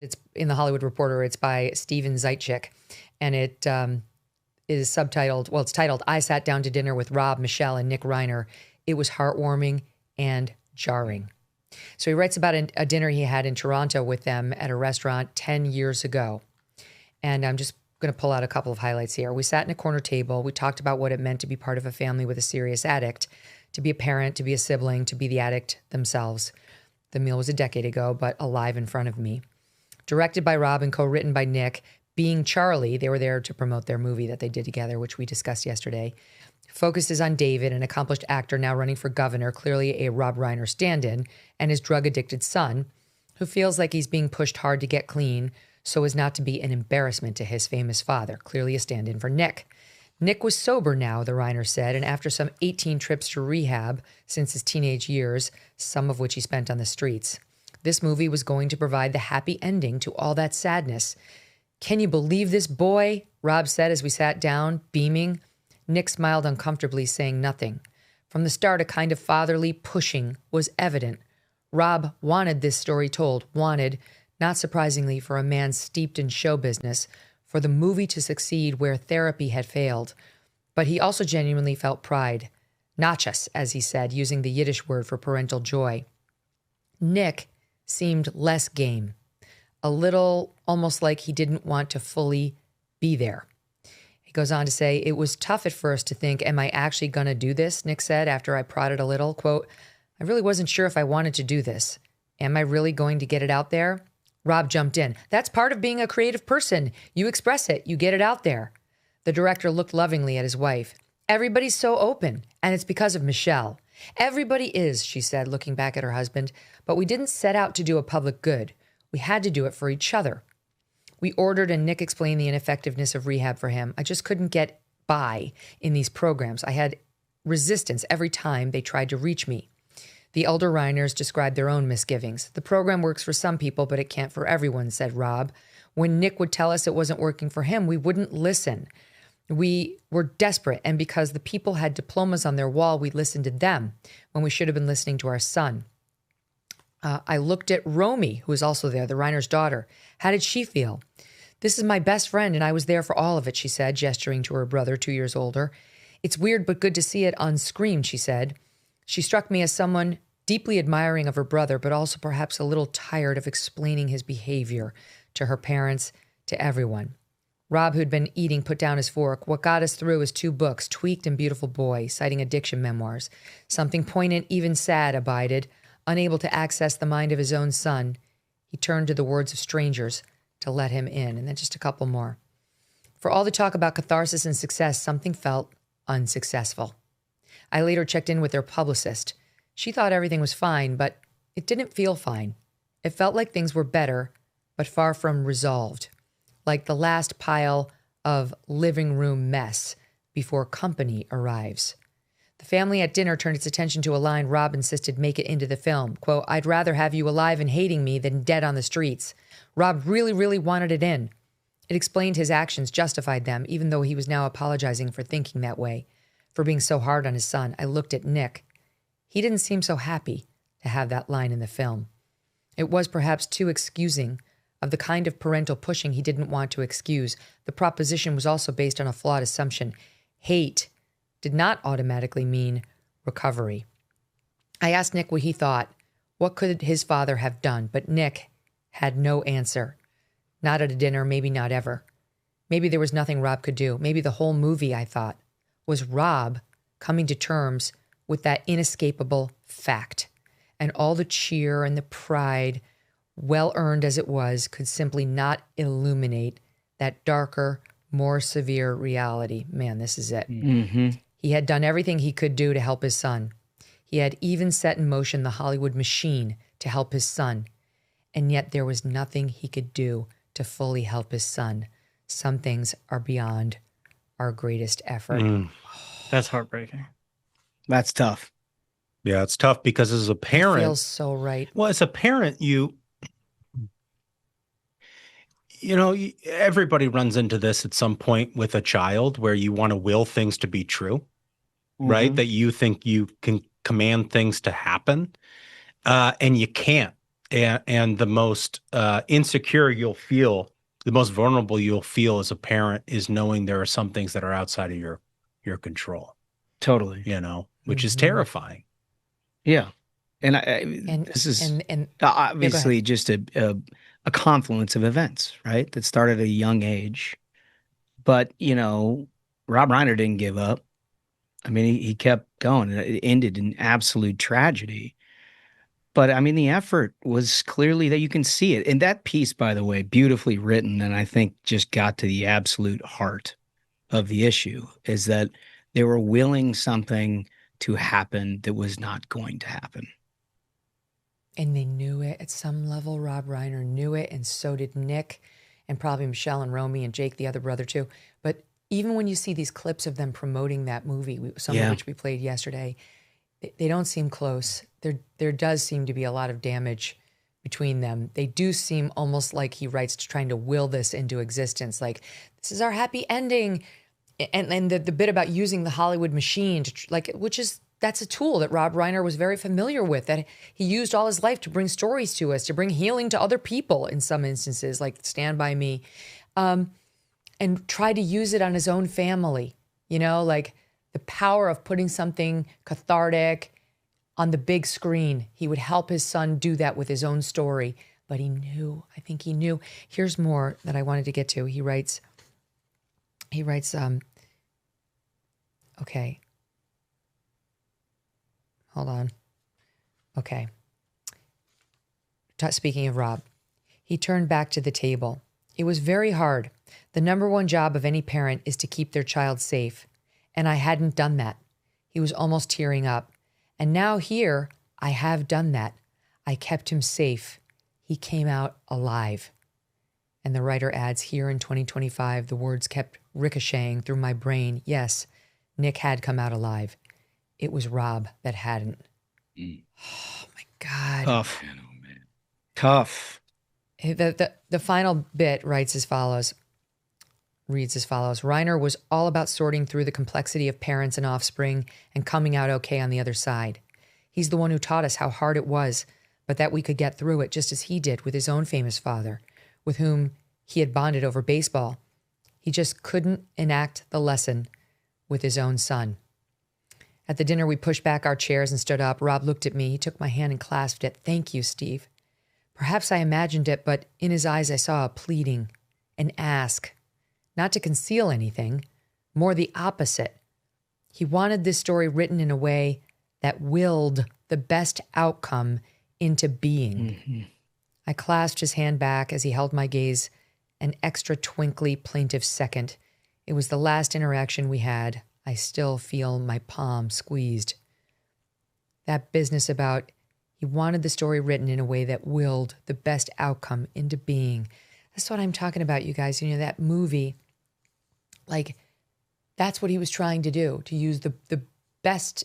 It's in the Hollywood Reporter. It's by Steven Zaitchik, and it is subtitled, well, it's titled, I Sat Down to Dinner with Rob, Michelle, and Nick Reiner. It was heartwarming and jarring. So he writes about a dinner he had in Toronto with them at a restaurant 10 years ago. And I'm just going to pull out a couple of highlights here. We sat in a corner table. We talked about what it meant to be part of a family with a serious addict, to be a parent, to be a sibling, to be the addict themselves. The meal was a decade ago, but alive in front of me. Directed by Rob and co-written by Nick, Being Charlie, they were there to promote their movie that they did together, which we discussed yesterday, focuses on David, an accomplished actor now running for governor, clearly a Rob Reiner stand-in, and his drug-addicted son, who feels like he's being pushed hard to get clean so as not to be an embarrassment to his famous father, clearly a stand-in for Nick. Nick was sober now, the Reiner said, and after some 18 trips to rehab since his teenage years, some of which he spent on the streets. This movie was going to provide the happy ending to all that sadness. Can you believe this boy? Rob said as we sat down, beaming. Nick smiled uncomfortably, saying nothing. From the start, a kind of fatherly pushing was evident. Rob wanted this story told, wanted, not surprisingly for a man steeped in show business, for the movie to succeed where therapy had failed. But he also genuinely felt pride. Nachas, as he said, using the Yiddish word for parental joy. Nick seemed less game, a little almost like he didn't want to fully be there. He goes on to say, it was tough at first to think, am I actually going to do this? Nick said after I prodded a little, quote, I really wasn't sure if I wanted to do this. Am I really going to get it out there? Rob jumped in. That's part of being a creative person. You express it. You get it out there. The director looked lovingly at his wife. Everybody's so open, and it's because of Michelle. Everybody is, she said, looking back at her husband, but we didn't set out to do a public good. We had to do it for each other. We ordered, and Nick explained the ineffectiveness of rehab for him. I just couldn't get by in these programs. I had resistance every time they tried to reach me. The elder Reiners described their own misgivings. The program works for some people, but it can't for everyone, said Rob. When Nick would tell us it wasn't working for him, we wouldn't listen. We were desperate, and because the people had diplomas on their wall, we listened to them when we should have been listening to our son. I looked at Romy, who was also there, the Reiner's daughter. How did she feel? This is my best friend, and I was there for all of it, she said, gesturing to her brother, 2 years older. It's weird but good to see it on screen, she said. She struck me as someone deeply admiring of her brother, but also perhaps a little tired of explaining his behavior to her parents, to everyone. Rob, who'd been eating, put down his fork. What got us through is 2 books, Tweaked and Beautiful Boy, citing addiction memoirs. Something poignant, even sad, abided. Unable to access the mind of his own son, he turned to the words of strangers to let him in. And then just a couple more. For all the talk about catharsis and success, something felt unsuccessful. I later checked in with their publicist. She thought everything was fine, but it didn't feel fine. It felt like things were better, but far from resolved. Like the last pile of living room mess before company arrives. The family at dinner turned its attention to a line Rob insisted make it into the film. Quote, I'd rather have you alive and hating me than dead on the streets. Rob really, really wanted it in. It explained his actions, justified them, even though he was now apologizing for thinking that way, for being so hard on his son. I looked at Nick. He didn't seem so happy to have that line in the film. It was perhaps too excusing of the kind of parental pushing he didn't want to excuse. The proposition was also based on a flawed assumption. Hate did not automatically mean recovery. I asked Nick what he thought. What could his father have done? But Nick had no answer. Not at a dinner, maybe not ever. Maybe there was nothing Rob could do. Maybe the whole movie, I thought, was Rob coming to terms with that inescapable fact. And all the cheer and the pride, well earned as it was, could simply not illuminate that darker, more severe reality. Man, this is it. Mm-hmm. He had done everything he could do to help his son. He had even set in motion the Hollywood machine to help his son. And yet there was nothing he could do to fully help his son. Some things are beyond our greatest effort. That's heartbreaking. That's tough. Yeah, it's tough because as a parent... It feels so right. Well, as a parent, you know, everybody runs into this at some point with a child where you want to will things to be true, right? Mm-hmm. That you think you can command things to happen, and you can't. and the most insecure you'll feel, the most vulnerable you'll feel as a parent is knowing there are some things that are outside of your control. Totally. Which is terrifying. Yeah. And And this is and obviously just a confluence of events, right? That started at a young age. But, Rob Reiner didn't give up. I mean, he kept going. It ended in absolute tragedy. But I mean, the effort was clearly that you can see it. And that piece, by the way, beautifully written, and I think just got to the absolute heart of the issue, is that they were willing something to happen that was not going to happen. And they knew it at some level. Rob Reiner knew it, and so did Nick, and probably Michelle and Romy and Jake, the other brother, too. But even when you see these clips of them promoting that movie, some of which we played yesterday, they don't seem close. There does seem to be a lot of damage between them. They do seem almost like he writes trying to will this into existence. Like, this is our happy ending. And the bit about using the Hollywood machine, that's a tool that Rob Reiner was very familiar with, that he used all his life to bring stories to us, to bring healing to other people in some instances, like Stand By Me, and try to use it on his own family, like the power of putting something cathartic on the big screen. He would help his son do that with his own story, but I think he knew. Here's more that I wanted to get to. He writes, okay. Hold on. Okay. Speaking of Rob, he turned back to the table. It was very hard. The number one job of any parent is to keep their child safe. And I hadn't done that. He was almost tearing up. And now here, I have done that. I kept him safe. He came out alive. And the writer adds, here in 2025, the words kept ricocheting through my brain. Yes, Nick had come out alive. It was Rob that hadn't. Oh, my God. Tough. Man, oh, man. Tough. The final bit reads as follows. Reiner was all about sorting through the complexity of parents and offspring and coming out okay on the other side. He's the one who taught us how hard it was, but that we could get through it just as he did with his own famous father, with whom he had bonded over baseball. He just couldn't enact the lesson with his own son. At the dinner, we pushed back our chairs and stood up. Rob looked at me. He took my hand and clasped it. Thank you, Steve. Perhaps I imagined it, but in his eyes I saw a pleading, an ask. Not to conceal anything, more the opposite. He wanted this story written in a way that willed the best outcome into being. Mm-hmm. I clasped his hand back as he held my gaze an extra twinkly, plaintive second. It was the last interaction we had. I still feel my palm squeezed. That business about he wanted the story written in a way that willed the best outcome into being. That's what I'm talking about, you guys. That movie, like, that's what he was trying to do, to use the best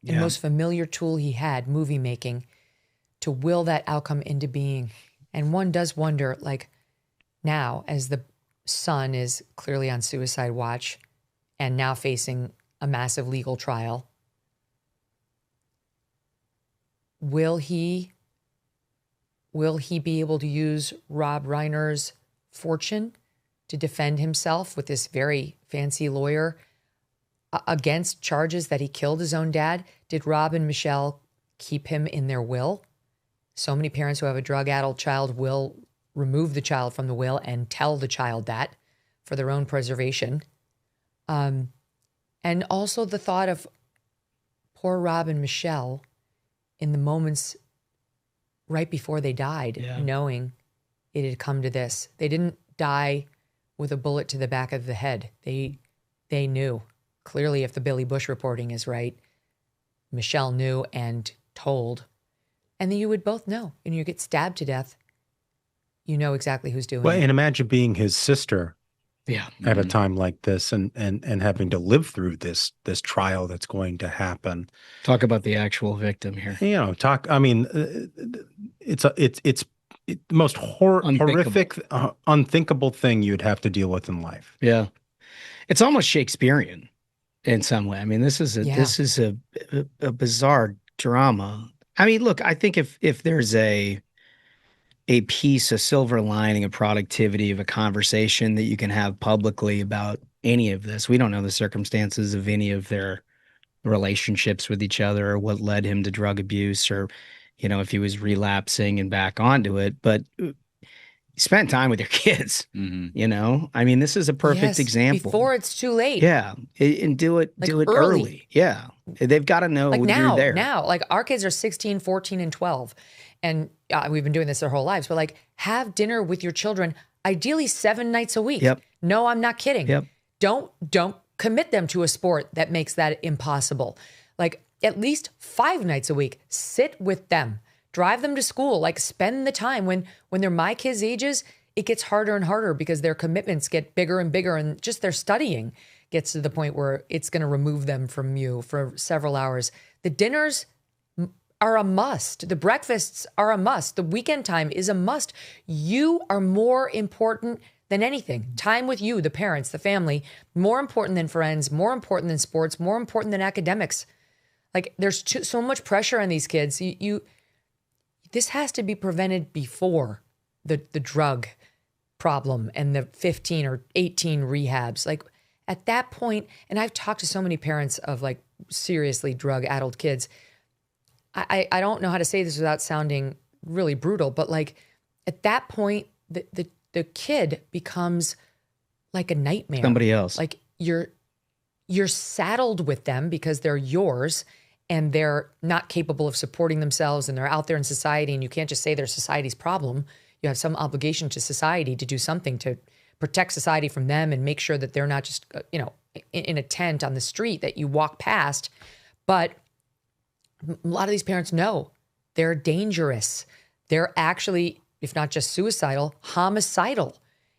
and most familiar tool he had, movie making, to will that outcome into being. And one does wonder, like, now, as the son is clearly on suicide watch and now facing a massive legal trial, will he be able to use Rob Reiner's fortune to defend himself with this very fancy lawyer against charges that he killed his own dad? Did Rob and Michelle keep him in their will? So many parents who have a drug-addled child will remove the child from the will and tell the child that for their own preservation. And also the thought of poor Rob and Michelle in the moments right before they died, knowing it had come to this. They didn't die with a bullet to the back of the head. They knew. Clearly, if the Billy Bush reporting is right, Michelle knew and told. And then you would both know. And you get stabbed to death, you know exactly who's doing it. And imagine being his sister at a Mm-hmm. time like this and having to live through this trial that's going to happen. Talk about the actual victim here. I mean, it's the most horrific, unthinkable thing you'd have to deal with in life. Yeah. It's almost Shakespearean in some way. I mean, this is a bizarre drama. I mean, look, I think if there's a a piece, a silver lining, a productivity of a conversation that you can have publicly about any of this. We don't know the circumstances of any of their relationships with each other or what led him to drug abuse or, if he was relapsing and back onto it. But spend time with your kids, I mean, this is a perfect example. Before it's too late. Yeah. And do it early. Yeah. They've got to know you're there. Now, like our kids are 16, 14, and 12. And we've been doing this their whole lives, but like have dinner with your children, ideally 7 nights a week. Yep. No, I'm not kidding. Yep. Don't commit them to a sport that makes that impossible. Like at least 5 nights a week, sit with them. Drive them to school, like spend the time. When they're my kids' ages, it gets harder and harder because their commitments get bigger and bigger and just their studying gets to the point where it's going to remove them from you for several hours. The dinners are a must. The breakfasts are a must. The weekend time is a must. You are more important than anything. Time with you, the parents, the family, more important than friends, more important than sports, more important than academics. Like there's so much pressure on these kids. This has to be prevented before the drug problem and the 15 or 18 rehabs. Like at that point, and I've talked to so many parents of like seriously drug-addled kids. I don't know how to say this without sounding really brutal, but like at that point, the kid becomes like a nightmare. Somebody else. Like you're saddled with them because they're yours. And they're not capable of supporting themselves and they're out there in society and you can't just say they're society's problem. You have some obligation to society to do something to protect society from them and make sure that they're not just, in a tent on the street that you walk past. But a lot of these parents know they're dangerous. They're actually, if not just suicidal, homicidal.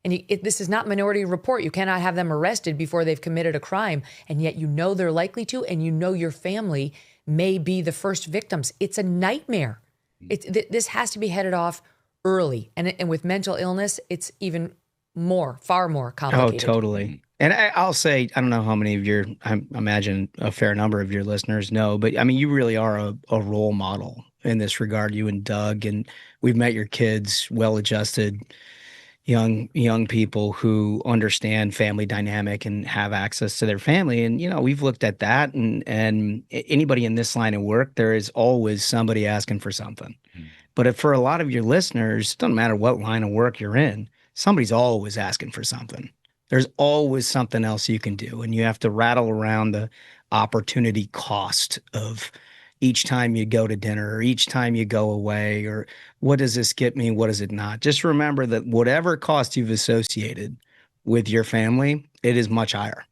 And this is not Minority Report. You cannot have them arrested before they've committed a crime. And yet they're likely to, and your family may be the first victims. It's a nightmare. This has to be headed off early. And with mental illness, it's even far more complicated. Oh, totally. And I'll say, I don't know how many of I imagine a fair number of your listeners know, but I mean, you really are a role model in this regard, you and Doug, and we've met your kids, well-adjusted young people who understand family dynamic and have access to their family. And, we've looked at that and anybody in this line of work, there is always somebody asking for something. But for a lot of your listeners, it doesn't matter what line of work you're in, somebody's always asking for something. There's always something else you can do. And you have to rattle around the opportunity cost of each time you go to dinner or each time you go away, or what does this get me? What does it not? Just remember that whatever cost you've associated with your family, it is much higher.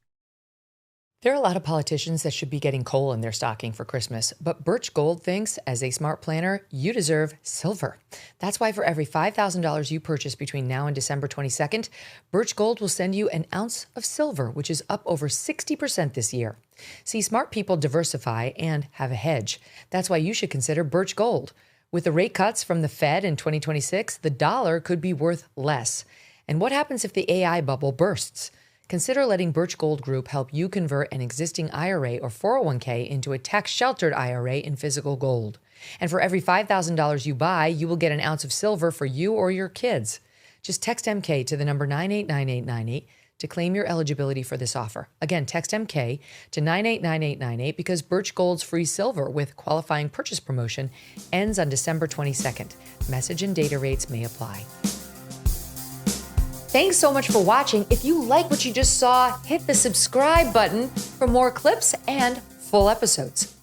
There are a lot of politicians that should be getting coal in their stocking for Christmas, but Birch Gold thinks, as a smart planner, you deserve silver. That's why for every $5,000 you purchase between now and December 22nd, Birch Gold will send you an ounce of silver, which is up over 60% this year. See, smart people diversify and have a hedge. That's why you should consider Birch Gold. With the rate cuts from the Fed in 2026, the dollar could be worth less. And what happens if the AI bubble bursts? Consider letting Birch Gold Group help you convert an existing IRA or 401k into a tax-sheltered IRA in physical gold. And for every $5,000 you buy, you will get an ounce of silver for you or your kids. Just text MK to the number 989898 to claim your eligibility for this offer. Again, text MK to 989898 because Birch Gold's free silver with qualifying purchase promotion ends on December 22nd. Message and data rates may apply. Thanks so much for watching. If you like what you just saw, hit the subscribe button for more clips and full episodes.